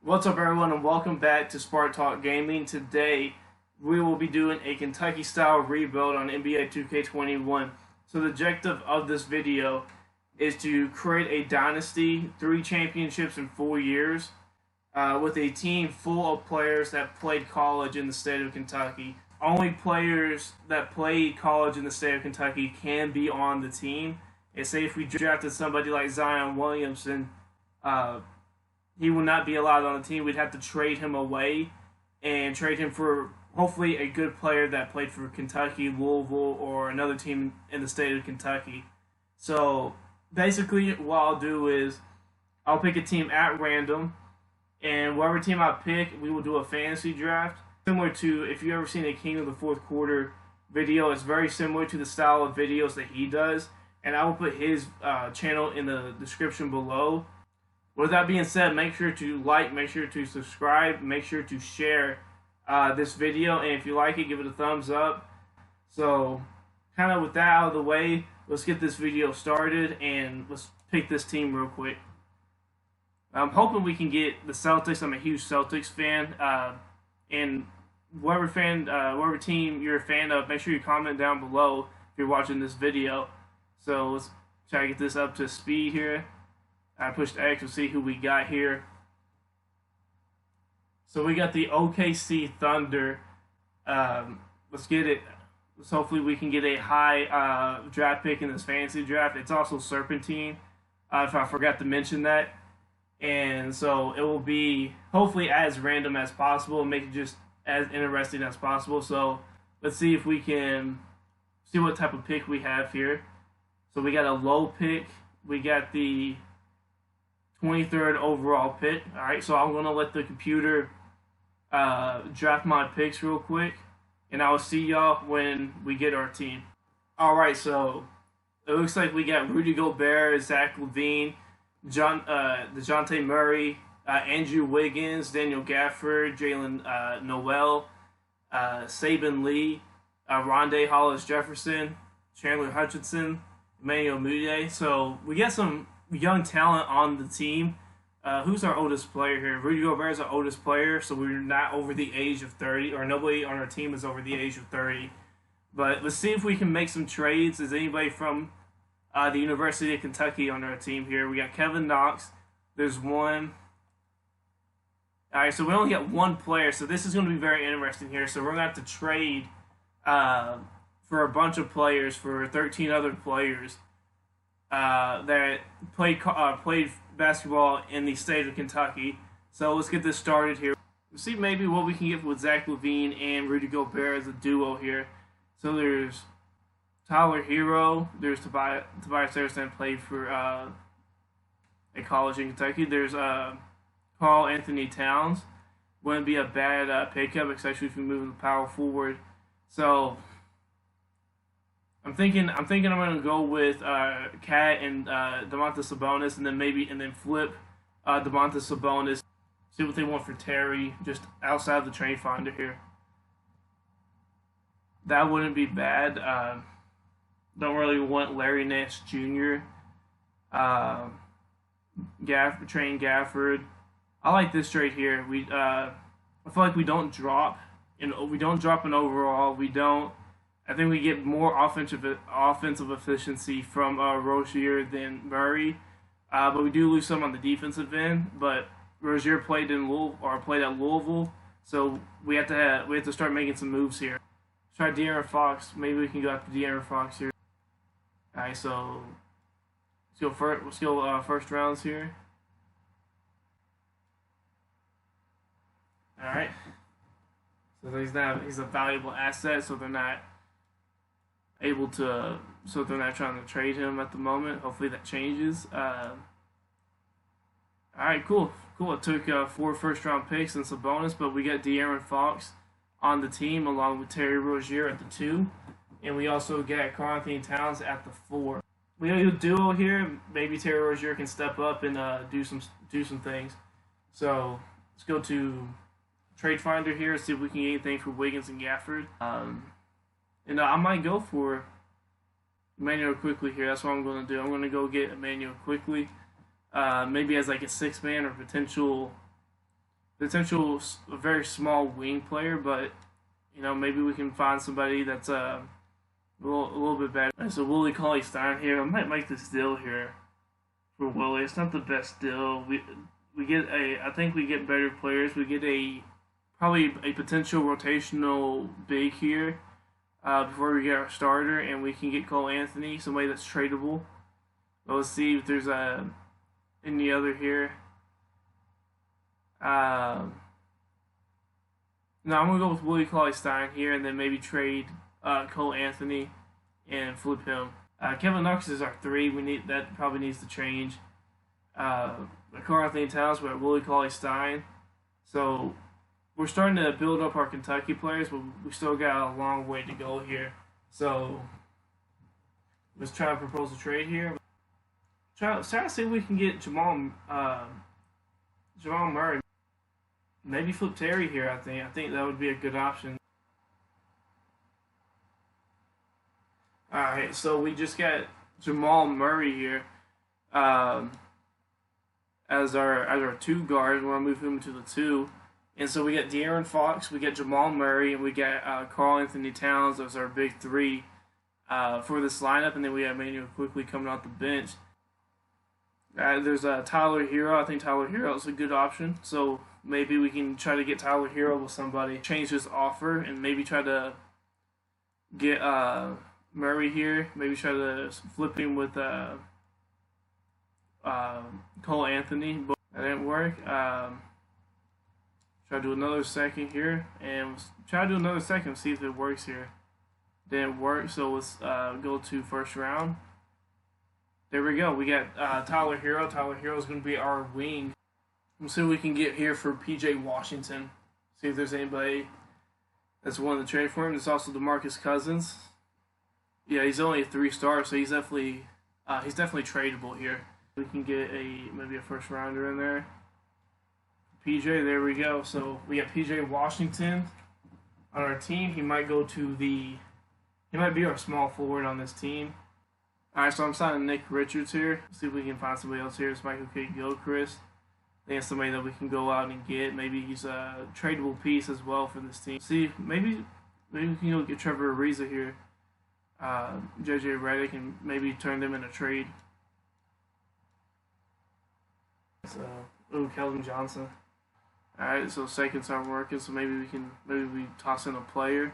What's up, everyone, and welcome back to Spark Talk Gaming. Today, we will be doing a Kentucky-style rebuild on NBA 2K21. So the objective of this video is to create a Dynasty, 3 championships in 4 years, with a team full of players that played college in the state of Kentucky. Only players that played college in the state of Kentucky can be on the team. And say if we drafted somebody like Zion Williamson, he will not be allowed on the team. We'd have to trade him away and trade him for hopefully a good player that played for Kentucky, Louisville, or another team in the state of Kentucky. So basically what I'll do is I'll pick a team at random, and whatever team I pick, we will do a fantasy draft. Similar to, if you've ever seen a King of the Fourth Quarter video, it's very similar to the style of videos that he does, and I will put his channel in the description below. With that being said, make sure to like, make sure to subscribe, make sure to share this video, and if you like it, give it a thumbs up. So, kind of with that out of the way, let's get this video started, and let's pick this team real quick. I'm hoping we can get the Celtics. I'm a huge Celtics fan, and whatever team you're a fan of, make sure you comment down below if you're watching this video. So, let's try to get this up to speed here. I pushed X to see who we got here. So we got the OKC Thunder. Let's get it. Hopefully we can get a high draft pick in this fantasy draft. It's also Serpentine, if I forgot to mention that. And so it will be hopefully as random as possible and make it just as interesting as possible. So let's see if we can see what type of pick we have here. So we got a low pick. We got the 23rd overall pick. Alright, so I'm going to let the computer draft my picks real quick, and I'll see y'all when we get our team. Alright, so it looks like we got Rudy Gobert, Zach LaVine, DeJounte Murray, Andrew Wiggins, Daniel Gafford, Jalen Noel, Saban Lee, Rondé Hollis-Jefferson, Chandler Hutchinson, Emmanuel Mudiay. So we got some young talent on the team. Who's our oldest player here? Rudy Gobert is our oldest player, so we're not over the age of 30, or nobody on our team is over the age of 30. But let's see if we can make some trades. Is anybody from the University of Kentucky on our team here? We got Kevin Knox. There's one. Alright, so we only got one player, so this is going to be very interesting here. So we're going to have to trade for a bunch of players, for 13 other players that played basketball in the state of Kentucky. So let's get this started here. Let's see maybe what we can get with Zach LaVine and Rudy Gobert as a duo here. So there's Tyler Hero. There's Tobias Harris, played for a college in Kentucky. There's Carl Anthony Towns. Wouldn't be a bad pickup, especially if we move the power forward. So I'm thinking I'm going to go with Cat and Domantas Sabonis, and then flip Domantas Sabonis. See what they want for Terry, just outside of the trade finder here. That wouldn't be bad. Don't really want Larry Nance Jr. Train Gafford. I like this trade here. I feel like we don't drop. We don't drop an overall. I think we get more offensive efficiency from Rozier than Murray, but we do lose some on the defensive end. But Rozier played at Louisville, so we have to start making some moves here. Try De'Aaron Fox. Maybe we can go after De'Aaron Fox here. All right, so let's go first rounds here. All right. So he's a valuable asset, so they're not trying to trade him at the moment. Hopefully that changes. Alright, cool. It took 4 first-round picks and some bonus, but we got De'Aaron Fox on the team along with Terry Rozier at the 2. And we also got Karl Anthony Towns at the 4. We have a duo here. Maybe Terry Rozier can step up and do some things. So let's go to Trade Finder here, see if we can get anything for Wiggins and Gafford. And I might go for Emmanuel quickly here. That's what I'm going to do. I'm going to go get Emmanuel quickly. Maybe as like a 6-man or potential potential a very small wing player, but maybe we can find somebody that's a little bit better. Right, so Willie Cauley-Stein here. I might make this deal here for Willie. It's not the best deal. We get I think we get better players. We get probably a potential rotational big here before we get our starter, and we can get Cole Anthony, somebody that's tradable. But let's see if there's any other here. No, I'm gonna go with Willie Cauley-Stein here, and then maybe trade Cole Anthony and flip him. Kevin Knox is our 3. We need that. Probably needs to change. Karl Anthony Towns, we're at Willie Cauley-Stein. So we're starting to build up our Kentucky players, but we still got a long way to go here. So let's try to propose a trade here. Try to see if we can get Jamal Murray. Maybe flip Terry here. I think that would be a good option. All right, so we just got Jamal Murray here as our 2 guards. We want to move him to the 2, and so we got De'Aaron Fox, we got Jamal Murray, and we got Karl Anthony Towns as our big 3 for this lineup, and then we have Emmanuel quickly coming off the bench. There's Tyler Hero. I think Tyler Hero is a good option. So maybe we can try to get Tyler Hero with somebody, change his offer, and maybe try to get Murray here. Maybe try to flip him with Cole Anthony. But that didn't work. Try to do another second here, and try to do another second. See if it works here. Didn't work. So let's go to first round. There we go. We got Tyler Hero. Tyler Hero is going to be our wing. We'll see what we can get here for PJ Washington. See if there's anybody that's willing to trade for him. There's also DeMarcus Cousins. Yeah, he's only a 3-star, so he's definitely tradable here. We can get maybe a first rounder in there. PJ, there we go. So we got PJ Washington on our team. He might be our small forward on this team. Alright, so I'm signing Nick Richards here. Let's see if we can find somebody else here. It's Michael K. Gilchrist. I think it's somebody that we can go out and get. Maybe he's a tradable piece as well for this team. See, maybe we can go get Trevor Ariza here. JJ Redick, and maybe turn them in a trade. So, Keldon Johnson. Alright, so seconds aren't working, so maybe we toss in a player.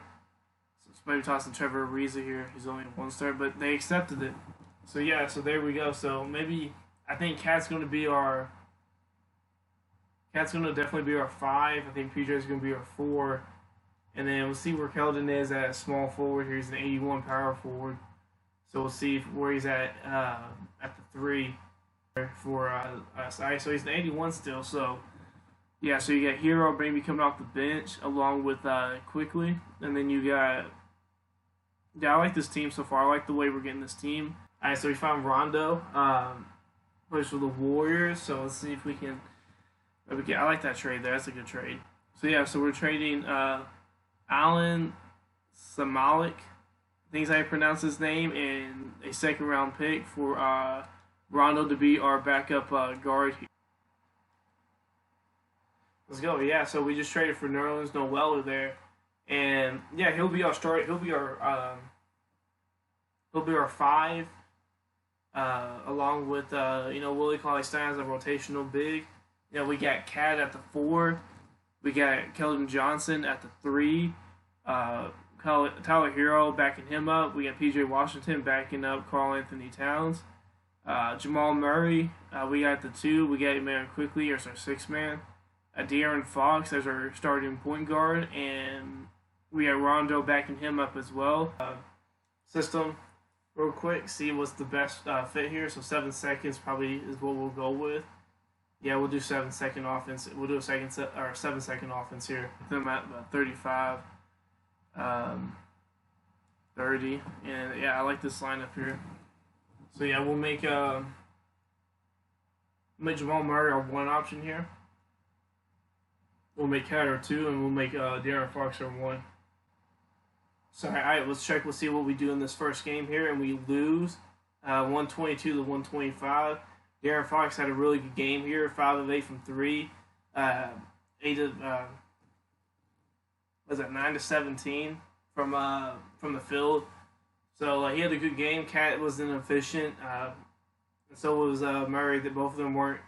Maybe tossing Trevor Ariza here. He's only a 1-star, but they accepted it. So yeah, so there we go. So maybe I think Cat's going to definitely be our 5. I think PJ is going to be our 4, and then we'll see where Keldon is at small forward here. He's an 81 power forward. So we'll see where he's at the 3 for us. All right, so he's an 81 still. So yeah, so you got Hero maybe coming off the bench along with Quickly, and then you got. Yeah, I like this team so far. I like the way we're getting this team. All right, so we found Rondo, plays for the Warriors. So let's see if we can. I like that trade there. That's a good trade. So yeah, so we're trading Alan Samalik, I think is how you pronounce his name, and a 2nd-round pick for Rondo to be our backup guard. Let's go. Yeah, so we just traded for Nerlens Noel there. And yeah, he'll be our 5, along with Willie Cauley-Stein as a rotational big. We got Cat at the 4, we got Keldon Johnson at the 3, Tyler Hero backing him up. We got PJ Washington backing up Karl Anthony Towns, Jamal Murray. We got the 2. We got Emmanuel Quickly as our 6th man. De'Aaron Fox as our starting point guard, and we got Rondo backing him up as well. System, real quick, see what's the best fit here. So 7 seconds probably is what we'll go with. Yeah, we'll do 7-second offense. We'll do a 7-second offense here. Them at about 35, 30, and yeah, I like this lineup here. So yeah, we'll make Jamal Murray our 1 option here. We'll make Cat our 2, and we'll make De'Aaron Fox our 1. So, all right, let's check. We'll see what we do in this first game here, and we lose 122 to 125. De'Aaron Fox had a really good game here, 5 of 8 from 3. 8 to was that 9 to 17 from the field. So he had a good game. Cat was inefficient, and so was Murray. That both of them weren't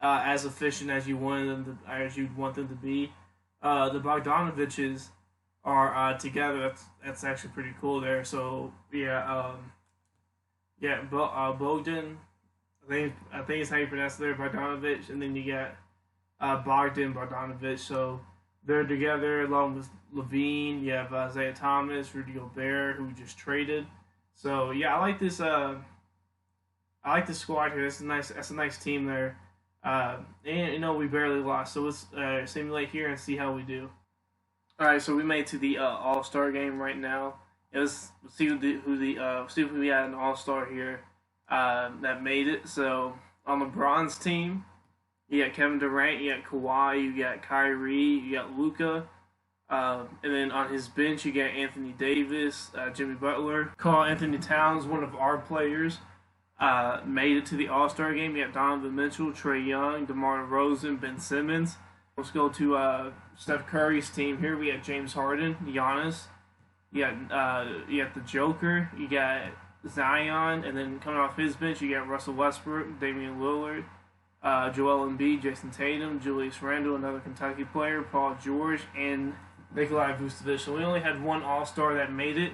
as efficient as you wanted them to, as you'd want them to be. The Bogdanoviches are together. That's actually pretty cool there. So Bogdan. I think it's how you pronounce it there, Bogdanovich, and then you got Bogdan Bogdanovich. So they're together along with Levine. You have Isaiah Thomas, Rudy Gobert, who we just traded. So yeah, I like this. I like this squad here. That's a nice team there. And we barely lost. So let's simulate here and see how we do. All right, so we made it to the All-Star game right now. Let's see see if we had an All-Star here that made it. So on the bronze team, you got Kevin Durant, you got Kawhi, you got Kyrie, you got Luka. And then on his bench, you got Anthony Davis, Jimmy Butler. Karl Anthony Towns, one of our players, made it to the All-Star game. You got Donovan Mitchell, Trae Young, DeMar DeRozan, Ben Simmons. Let's go to Steph Curry's team here. We got James Harden, Giannis. You got the Joker. You got Zion, and then coming off his bench, you got Russell Westbrook, Damian Lillard, Joel Embiid, Jason Tatum, Julius Randle, another Kentucky player, Paul George, and Nikolai Vucevic. So we only had one All-Star that made it,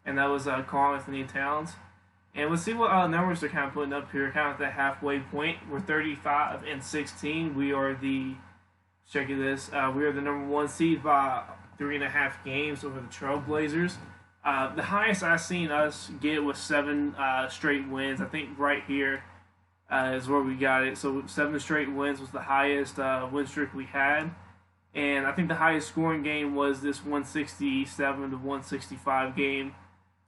and that was Karl Anthony Towns. And let's see what numbers they're kind of putting up here, kind of at the halfway point. We're 35-16. We are the we are the number 1 seed by 3.5 games over the Trailblazers. The highest I've seen us get was 7 straight wins. I think right here is where we got it. So 7 straight wins was the highest win streak we had. And I think the highest scoring game was this 167-165 game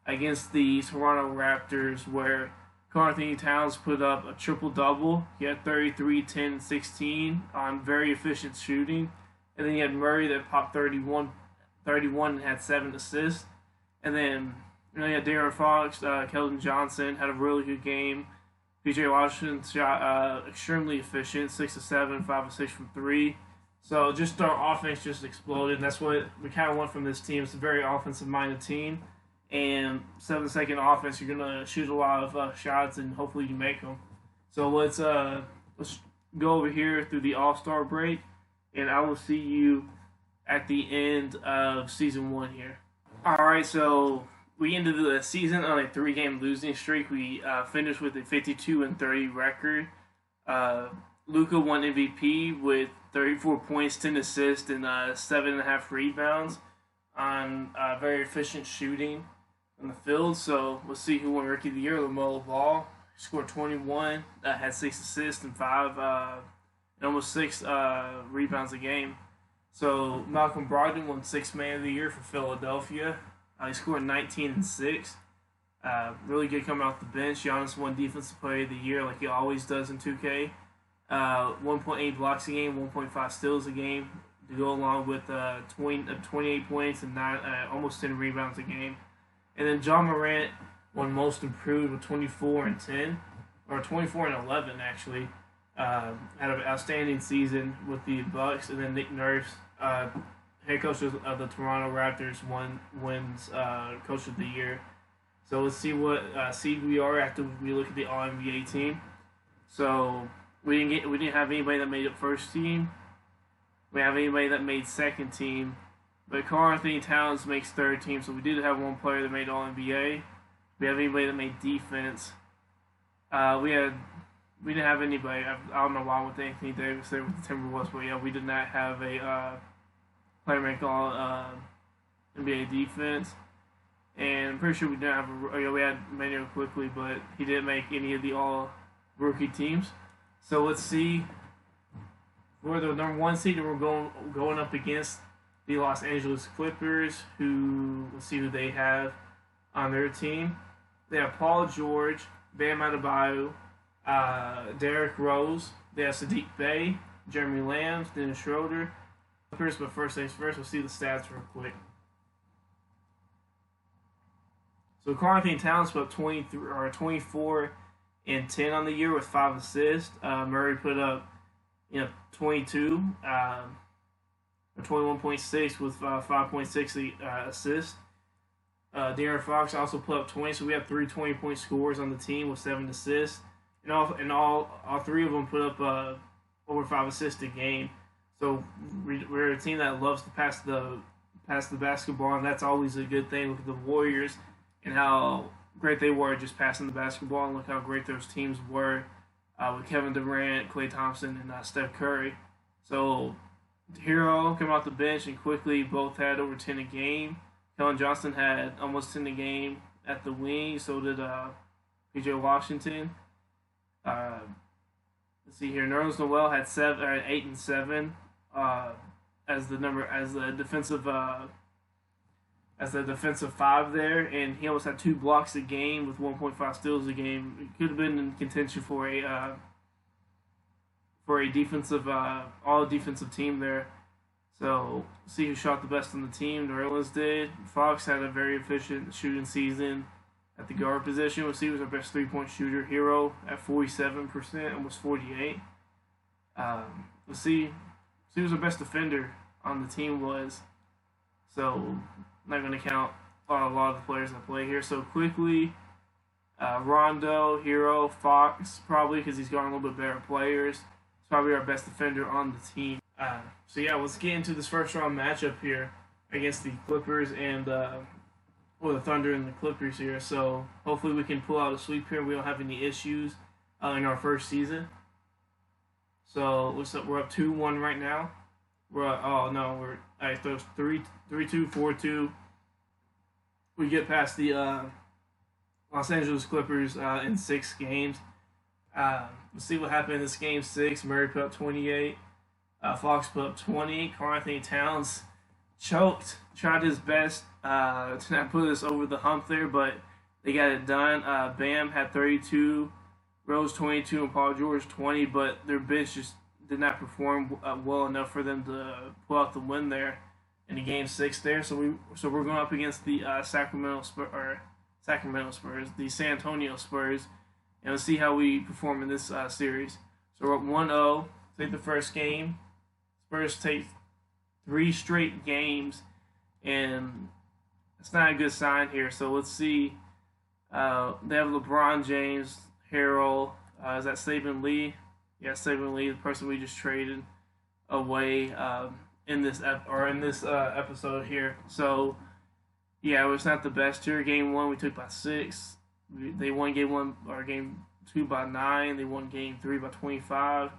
against the Toronto Raptors, where Karl Anthony Towns put up a triple-double. He had 33, 10, 16 on very efficient shooting. And then you had Murray that popped 31 and had 7 assists. And then you had De'Aaron Fox, Keldon Johnson had a really good game. PJ Washington shot extremely efficient, 6 of 7, 5 of 6 from 3. So just our offense just exploded. And that's what we kind of want from this team. It's a very offensive-minded team. And 7-second offense, you're gonna shoot a lot of shots, and hopefully you make them. So let's go over here through the All-Star break, and I will see you at the end of season 1 here. All right, so we ended the season on a 3-game losing streak. We finished with a 52-30 record. Luka won MVP with 34 points, 10 assists, and 7.5 rebounds on very efficient shooting in the field. So let's see who won Rookie of the Year. LaMelo Ball scored 21, had 6 assists and 5 and almost 6 rebounds a game. So Malcolm Brogdon won 6th Man of the Year for Philadelphia. He scored 19 and 6. Really good coming off the bench. Giannis won Defensive Player of the Year like he always does in 2K. 1.8 blocks a game, 1.5 steals a game to go along with 28 points and almost 10 rebounds a game. And then John Morant won Most Improved with 24 and 10, or 24 and 11 actually. Had an outstanding season with the Bucks. And then Nick Nurse, head coach of the Toronto Raptors, wins Coach of the Year. So let's see what seed we are after we look at the All NBA team. So we didn't have anybody that made up first team. We have anybody that made second team. But Karl Anthony Towns makes third team, so we did have one player that made All-NBA. We have anybody that made defense. We didn't have anybody. I don't know why with Anthony Davis there with the Timberwolves, but yeah, we did not have a player make All-NBA defense. And I'm pretty sure we didn't have we had Manuel Quickly, but he didn't make any of the All-Rookie teams. So let's see. We're the number 1 seed, and we're going up against the Los Angeles Clippers, let's see who they have on their team. They have Paul George, Bam Adebayo, Derrick Rose. They have Sadiq Bey, Jeremy Lamb, Dennis Schroeder. Clippers, but first things first, we'll see the stats real quick. So Karl Anthony Towns put up 24 and 10 on the year with 5 assists. Murray put up 22. or 21.6 with 5.6 assists. De'Aaron Fox also put up 20, so we have 3 20-point scores on the team with 7 assists. And all 3 of them put up over 5 assists a game. So we're a team that loves to pass the basketball, and that's always a good thing. Look at the Warriors and how great they were just passing the basketball, and look how great those teams were with Kevin Durant, Klay Thompson, and Steph Curry. So Hero came off the bench and quickly both had over 10 a game. Kellen Johnson had almost 10 a game at the wing. So did P.J. Washington. Let's see here. Nerlens Noel had 8 and 7 as the defensive 5 there, and he almost had 2 blocks a game with 1.5 steals a game. It could have been in contention for a defensive all defensive team there. So see who shot the best on the team. Nerlens did. Fox had a very efficient shooting season at the guard position. We'll see who's our best 3-point shooter. Hero at 47%, almost 48. Let's see who's our best defender on the team was. So I'm not going to count a lot of the players that play here. So quickly, Rondo, Hero, Fox, probably because he's got a little bit better players. He's probably our best defender on the team. So yeah, let's get into this first round matchup here against the Clippers and the Thunder and the Clippers here. So hopefully we can pull out a sweep here. We don't have any issues in our first season. So we're up 2-1 right now. We're 3-2, 4-2. We get past the Los Angeles Clippers in 6 games. Let's see what happened in this game 6. Murray put up 28. Fox put up 20. Karl-Anthony Towns choked, tried his best to not put us over the hump there, but they got it done. Bam had 32, Rose 22, and Paul George 20, but their bench just did not perform well enough for them to pull out the win there in the game 6 there. So we're going up against the Sacramento Spurs, the San Antonio Spurs, and let's see how we perform in this series. So we're up 1-0. Take the first game. Spurs take 3 straight games, and it's not a good sign here. So let's see. They have LeBron James, Harrell. Is that Saban Lee? Yeah, Saban Lee, the person we just traded away in this episode here. So yeah, it was not the best here. Game 1 we took by 6. They won game 1 or game 2 by 9. They won game 3 by 25.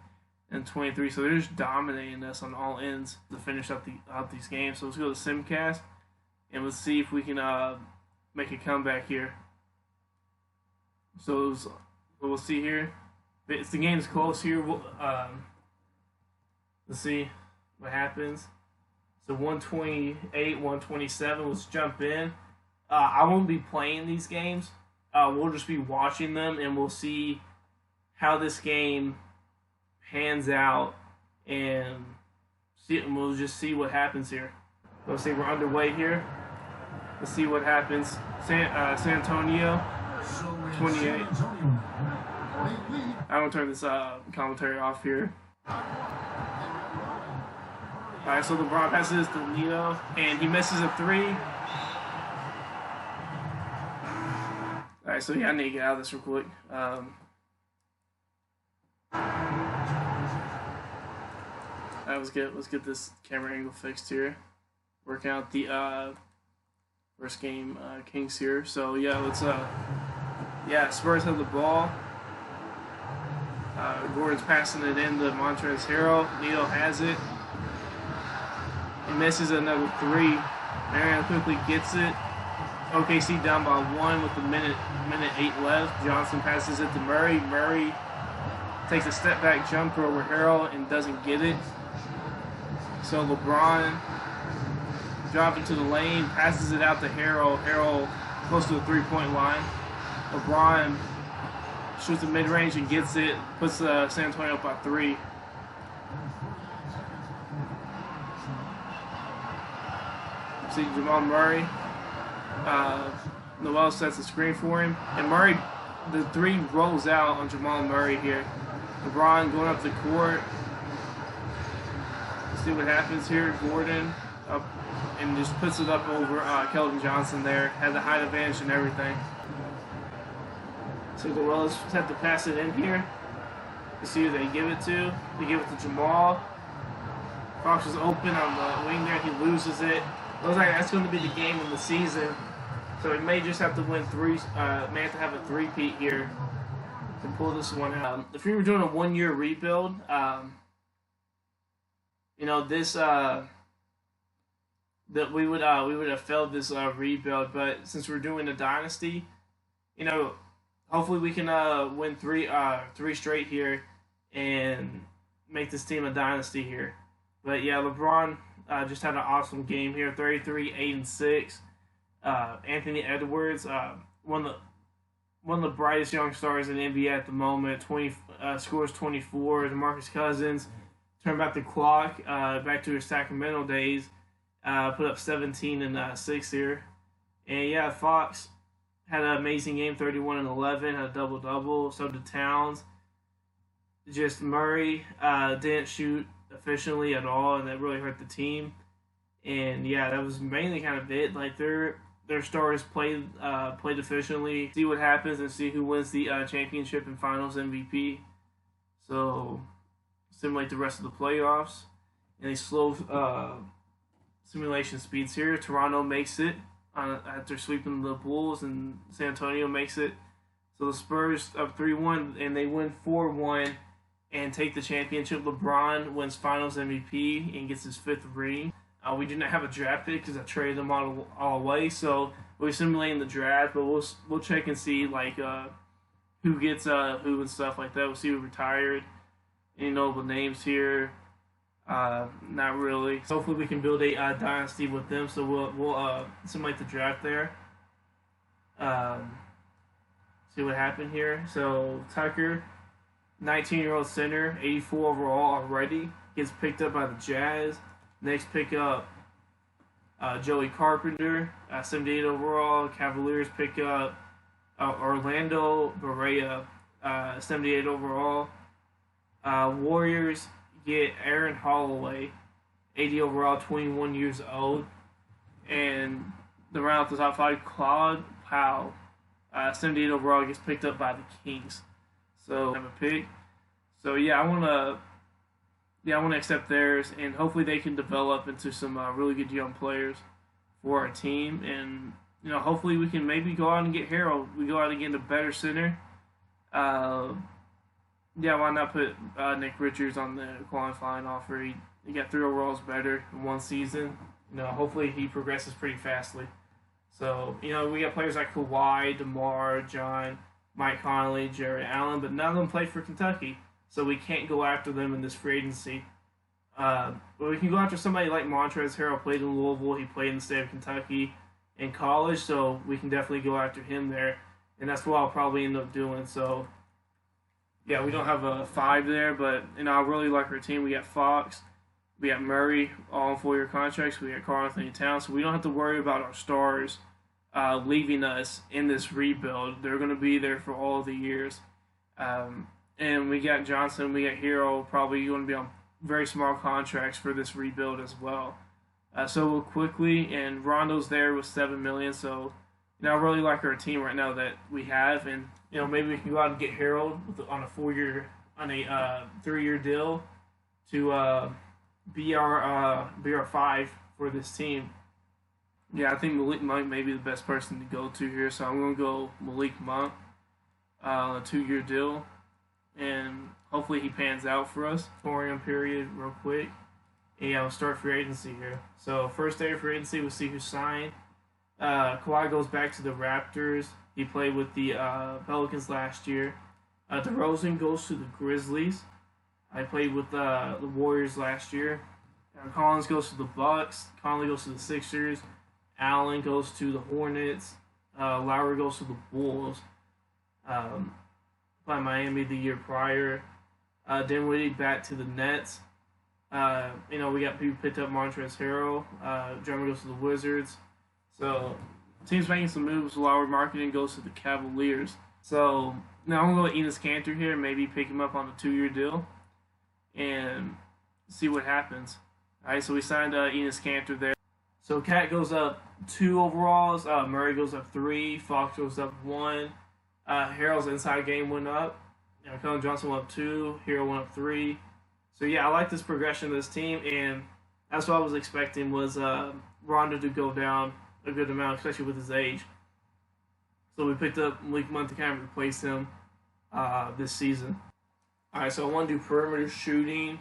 And 23, so they're just dominating us on all ends to finish out these games. So let's go to Simcast, and let's see if we can make a comeback here. So we'll see here. The game's close here. Let's see what happens. So 128, 127. Let's jump in. I won't be playing these games. We'll just be watching them, and we'll see how this game pans out, and we'll just see what happens here. Let's see, we're underway here. Let's see what happens. San Antonio, 28. I'm gonna turn this commentary off here. Alright, so LeBron passes to Nito, and he misses a 3. Alright, so yeah, I need to get out of this real quick. Let's get this camera angle fixed here. Working out the first game Kings here. So yeah, let's Spurs have the ball. Gordon's passing it in to Montrezl Harrell. Nito has it. He misses another 3. Marion quickly gets it. OKC down by 1 with a minute 8 left. Johnson passes it to Murray. Murray takes a step back jumper over Harrell and doesn't get it. So LeBron drops into the lane, passes it out to Harrell. Harrell close to the 3-point line. LeBron shoots the mid-range and gets it, puts San Antonio up by 3. See Jamal Murray. Noel sets the screen for him. And Murray, the 3 rolls out on Jamal Murray here. LeBron going up the court. See what happens here. Gordon up and just puts it up over Keldon Johnson there. Had the height advantage and everything. So Gorillas have to pass it in here. You see who they give it to. They give it to Jamal. Fox is open on the wing there. He loses it. Looks like that's going to be the game of the season. So he may just have to win three. May have to have a three-peat here to pull this one out. If we were doing a one-year rebuild, this that we would have failed this rebuild. But since we're doing a dynasty, hopefully we can win three straight here and make this team a dynasty here. But yeah, LeBron just had an awesome game here. 33, 8, and 6. Anthony Edwards, one of the brightest young stars in the NBA at the moment. Scores 24. DeMarcus Cousins turned back the clock back to his Sacramento days. Put up 17 and 6 here. And yeah, Fox had an amazing game, 31 and 11, had a double-double. So did Towns. Just Murray didn't shoot efficiently at all, and that really hurt the team. And yeah, that was mainly kind of it. Like their stars played efficiently. See what happens and see who wins the championship and Finals MVP. So simulate the rest of the playoffs. And they slow simulation speeds here. Toronto makes it after sweeping the Bulls, and San Antonio makes it. So the Spurs up 3-1, and they win 4-1 and take the championship. LeBron wins Finals MVP and gets his 5th ring. We do not have a draft pick because I traded them all away. So we're simulating the draft, but we'll check and see who gets who and stuff like that. We'll see who retired. Any notable names here? Not really. So hopefully we can build a dynasty with them. So we'll simulate the draft there. See what happened here. So Tucker, 19-year-old center, 84 overall already, gets picked up by the Jazz. Next pick up Joey Carpenter, 78 overall. Cavaliers pick up Orlando Barea, 78 overall. Warriors get Aaron Holloway, 80 overall, 21 years old. And the round out the top 5, Claude Powell, 78 overall, gets picked up by the Kings. So have a pick. So yeah, I want to accept theirs, and hopefully they can develop into some really good young players for our team. And hopefully we can maybe go out and get Harold. We go out and get a better center. Why not put Nick Richards on the qualifying offer? He got 3 overalls better in one season. Hopefully he progresses pretty fastly. So we got players like Kawhi, DeMar, John, Mike Conley, Jared Allen, but none of them played for Kentucky. So we can't go after them in this free agency. But we can go after somebody like Montrezl Harrell. Played in Louisville. He played in the state of Kentucky in college, so we can definitely go after him there. And that's what I'll probably end up doing. So, yeah, we don't have a 5 there, but I really like our team. We got Fox. We got Murray, all on 4-year contracts. We got Karl-Anthony Towns. So we don't have to worry about our stars leaving us in this rebuild. They're going to be there for all of the years. And we got Johnson, we got Hero, probably going to be on very small contracts for this rebuild as well. So we'll quickly, and Rondo's there with $7 million. So I really like our team right now that we have, and maybe we can go out and get Harold on a 3-year deal to be our 5 for this team. Yeah, I think Malik Monk may be the best person to go to here, so I'm going to go Malik Monk on a 2-year deal. And hopefully he pans out for us. Moratorium period real quick. And we'll start free agency here. So first day of free agency, we'll see who signed. Kawhi goes back to the Raptors. He played with the Pelicans last year. DeRozan goes to the Grizzlies. I played with the Warriors last year. Collins goes to the Bucks. Conley goes to the Sixers. Allen goes to the Hornets. Lowry goes to the Bulls. By Miami the year prior. Dinwiddie back to the Nets. We got people picked up Montrezl Harrell. Drummond goes to the Wizards. So teams making some moves. Lowry marketing goes to the Cavaliers. So now I'm going to go with Enes Kanter here. Maybe pick him up on a 2-year deal and see what happens. All right, so we signed Enos Cantor there. So Cat goes up 2 overalls. Murray goes up 3. Fox goes up 1. Harrell's inside game went up. Cullen Johnson went up 2. Hero went up 3. So yeah, I like this progression of this team, and that's what I was expecting was Rondo to go down a good amount, especially with his age. So we picked up Malik Monk to kind of replace him this season. All right, so I want to do perimeter shooting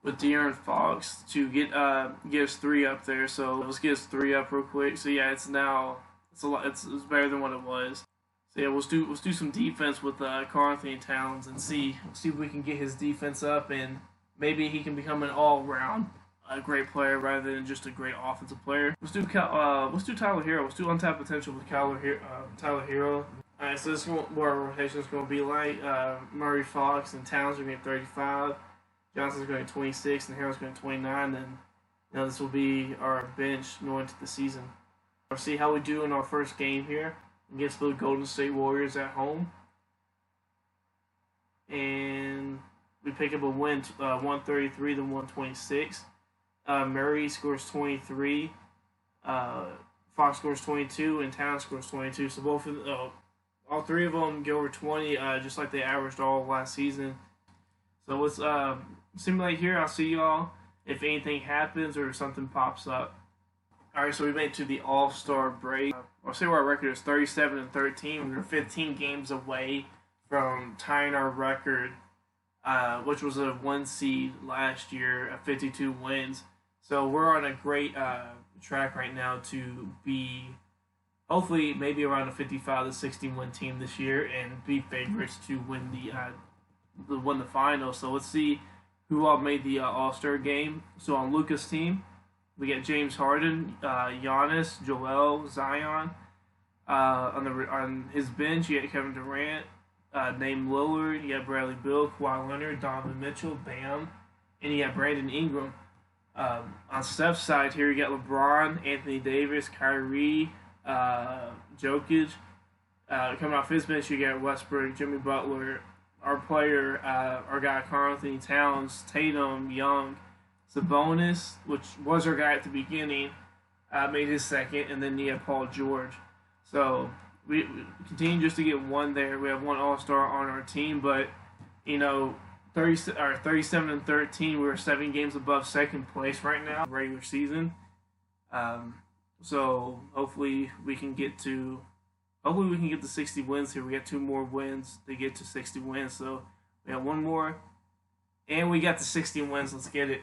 with De'Aaron Fox to get us 3 up there. So let's get us 3 up real quick. So yeah, it's a lot. It's better than what it was. So yeah, let's do some defense with Karl-Anthony Towns and see if we can get his defense up, and maybe he can become an all-around great player rather than just a great offensive player. Let's do Tyler Hero. Let's do untapped potential with Tyler Hero. All right, so this is what our rotation is going to be like. Murray, Fox, and Towns are going to get 35. Johnson's going to get 26, and Harrell's going to get 29. And this will be our bench going into the season. We'll see how we do in our first game here against the Golden State Warriors at home. And we pick up a win, 133 to 126. Murray scores 23. Fox scores 22, and Towns scores 22. So all 3 of them go over 20, just like they averaged all last season. So let's simulate here. I'll see y'all if anything happens or something pops up. All right, so we made it to the All-Star break. I'll say our record is 37-13. We're 15 games away from tying our record, which was a 1 seed last year at 52 wins. So we're on a great track right now to be, hopefully, maybe around a 55 to 60 win team this year and be favorites to win the final. So let's see who all made the All-Star game. So on Luka's team, we got James Harden, Giannis, Joel, Zion. On his bench, you got Kevin Durant, Dame Lillard, you got Bradley Beal, Kawhi Leonard, Donovan Mitchell, Bam, and you got Brandon Ingram. On Steph's side here, you got LeBron, Anthony Davis, Kyrie, Jokic. Coming off his bench, you got Westbrook, Jimmy Butler, our guy Karl-Anthony Towns, Tatum, Young, Sabonis, which was our guy at the beginning, made his second, and then you have Paul George. So we continue just to get 1 there. We have 1 All-Star on our team, but 37-13. We were 7 games above second place right now, regular season. So hopefully we can get to 60 wins here. We got 2 more wins to get to 60 wins. So we have 1 more, and we got the 60 wins. Let's get it.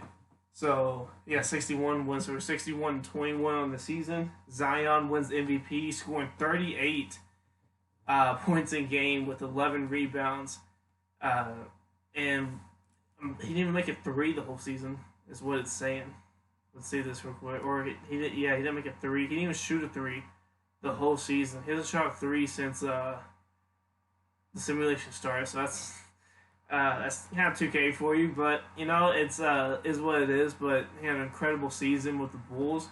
So yeah, 61 wins. So we're 61-21 on the season. Zion wins MVP, scoring 38 points in game with 11 rebounds. And he didn't even make it 3 the whole season, is what it's saying. Let's see this real quick. Or he didn't make it 3. He didn't even shoot a 3 the whole season. He hasn't shot 3 since the simulation started. So that's kind of 2K for you, but it's is what it is. But he had an incredible season with the Bulls.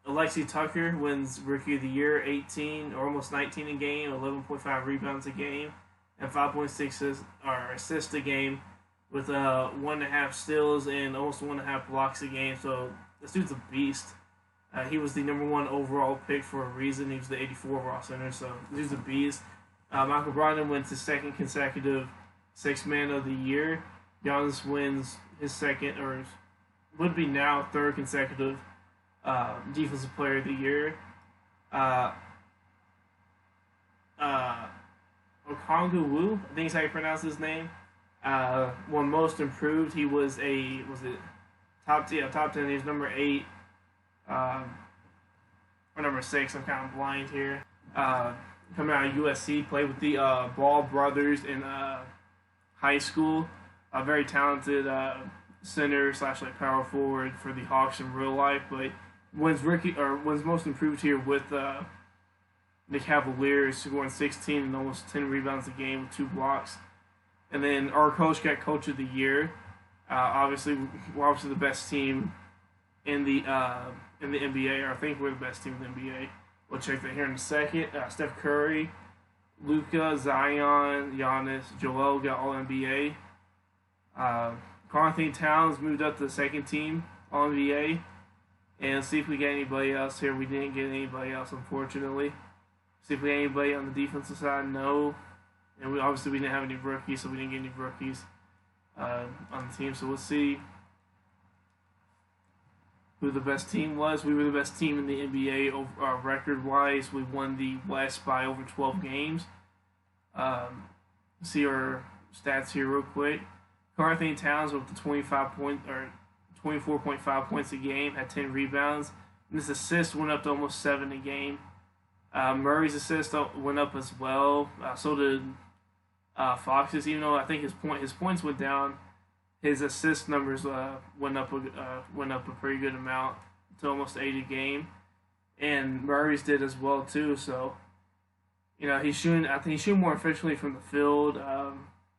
Alexi Tucker wins Rookie of the Year, 18 or almost 19 a game, 11.5 rebounds a game, and 5.6 assists a game, with 1.5 steals and almost 1.5 blocks a game. So this dude's a beast. He was the number 1 overall pick for a reason. He was the 84 overall center, so this dude's a beast. Michael Brogdon wins his 2nd consecutive 6th Man of the Year. Giannis wins his 2nd, or would be now 3rd consecutive Defensive Player of the Year. Okongwu Wu, I think is how you pronounce his name. Won Most Improved. He was top 10. He was number 8, or number 6. I'm kind of blind here. Coming out of USC, played with the Ball brothers in high school. A very talented center / power forward for the Hawks in real life, but wins Most Improved here with the Cavaliers, scoring 16 and almost 10 rebounds a game with 2 blocks. And then our coach got Coach of the Year. Obviously, we're obviously the best team in the NBA, or I think we're the best team in the NBA. We'll check that here in a second. Steph Curry, Luka, Zion, Giannis, Joel got All NBA. Karl-Anthony Towns moved up to the 2nd team All NBA. And let's see if we get anybody else here. We didn't get anybody else, unfortunately. See if we get anybody on the defensive side. No. And we didn't have any rookies, so we didn't get any rookies on the team. So we'll see who the best team was. We were the best team in the NBA record-wise. We won the West by over 12 games. See our stats here real quick. Karl-Anthony Towns with the 24.5 points a game, had 10 rebounds. And his assist went up to almost 7 a game. Murray's assist went up as well. So did Fox's, even though I think his points went down. His assist numbers went up a pretty good amount to almost 8 a game, and Murray's did as well too. So, he's shooting. I think he's shooting more efficiently from the field, a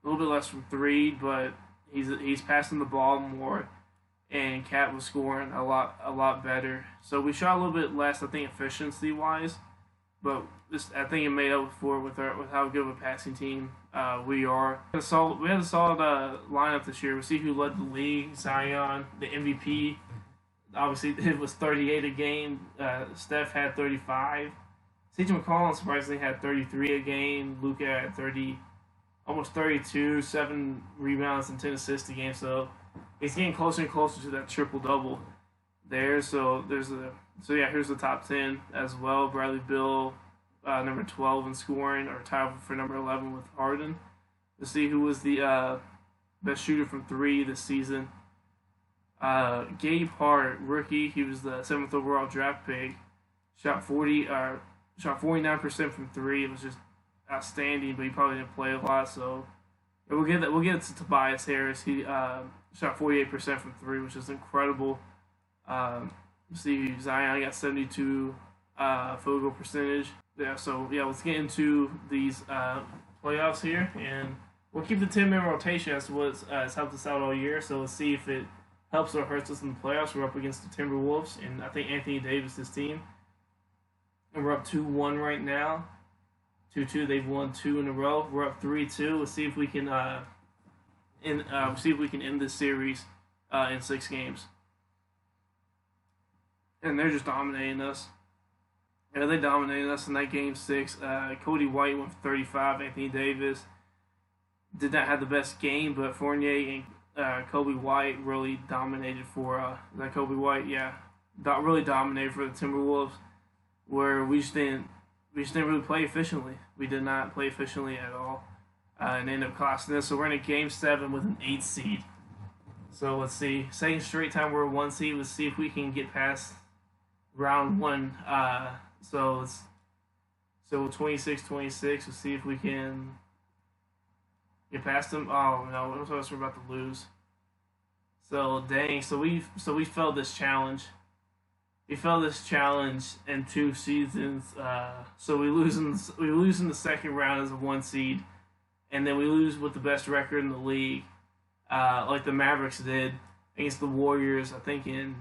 little bit less from three, but he's passing the ball more, and Cat was scoring a lot better. So we shot a little bit less, I think, efficiency wise, but I think it made up for it with how good of a passing team we are. We had a solid lineup this year. We'll see who led the league. Zion, the MVP. Obviously, it was 38 a game. Steph had 35. CJ McCollum surprisingly had 33 a game. Luka had almost 32, 7 rebounds and 10 assists a game. So he's getting closer and closer to that triple double there. So here's the top 10 as well. Bradley Beal, number 12 in scoring, or tied for number 11 with Harden. Let's see who was the best shooter from three this season. Gabe Hart, rookie. He was the 7th overall draft pick. Shot 49% from three. It was just outstanding, but he probably didn't play a lot. So we'll get to Tobias Harris. He shot 48% from three, which is incredible. See, Zion got 72 field goal percentage. Let's get into these playoffs here, and we'll keep the 10-man rotation as what has helped us out all year. So let's see if it helps or hurts us in the playoffs. We're up against the Timberwolves, and I think Anthony Davis' team, and we're up 2-1 right now. 2-2. They've won 2 in a row. We're up 3-2. Let's see if we can end this series in 6 games. And they're just dominating us. Yeah, they dominated us in that game 6. Cody White went for 35. Anthony Davis did not have the best game, but Fournier and Kobe White really dominated for Kobe White. Really dominated for the Timberwolves, where we just didn't really play efficiently. We did not play efficiently at all, and ended up costing us. So we're in a game 7 with an 8 seed. So let's see. Second straight time we're a 1 seed. Let's see if we can get past round 1. So 26-26. We'll see if we can get past them. Oh no, it looks like we're about to lose. So dang. So we failed this challenge. We failed this challenge in 2 seasons. So we lose in the second round as a 1 seed, and then we lose with the best record in the league, like the Mavericks did against the Warriors. I think in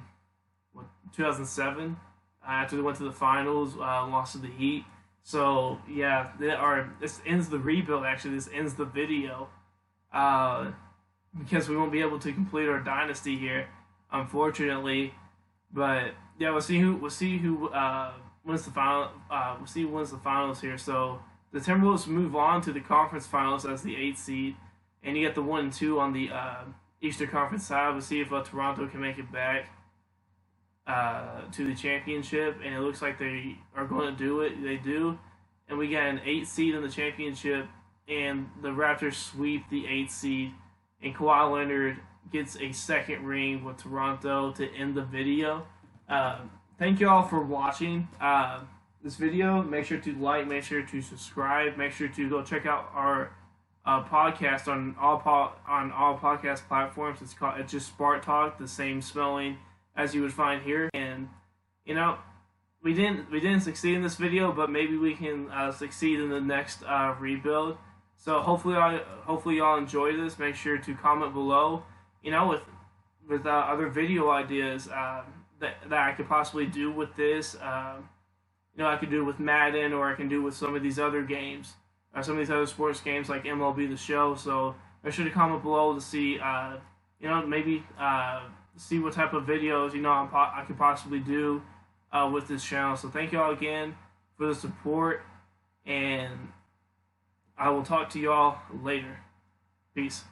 2007. After they went to the finals, lost to the Heat. So this ends the rebuild. Actually, this ends the video because we won't be able to complete our dynasty here, unfortunately. But yeah, we'll see who wins the final. We'll see who wins the finals here. So the Timberwolves move on to the conference finals as the 8th seed, and you get the 1 and 2 on the Eastern Conference side. We'll see if Toronto can make it back to the championship, and it looks like they are going to do it. They do, and we got an 8th seed in the championship, and the Raptors sweep the 8th seed, and Kawhi Leonard gets a 2nd ring with Toronto to end the video. Thank you all for watching this video. Make sure to like, make sure to subscribe, make sure to go check out our podcast on all podcast platforms. It's just Spark Talk, the same spelling as you would find here. And we didn't succeed in this video, but maybe we can succeed in the next rebuild. So hopefully y'all enjoy this. Make sure to comment below, with other video ideas that I could possibly do with this. I could do it with Madden, or I can do it with some of these other games, some of these other sports games like MLB The Show. So make sure to comment below to see, maybe see what type of videos I could possibly do with this channel. So thank y'all again for the support, and I will talk to y'all later. Peace.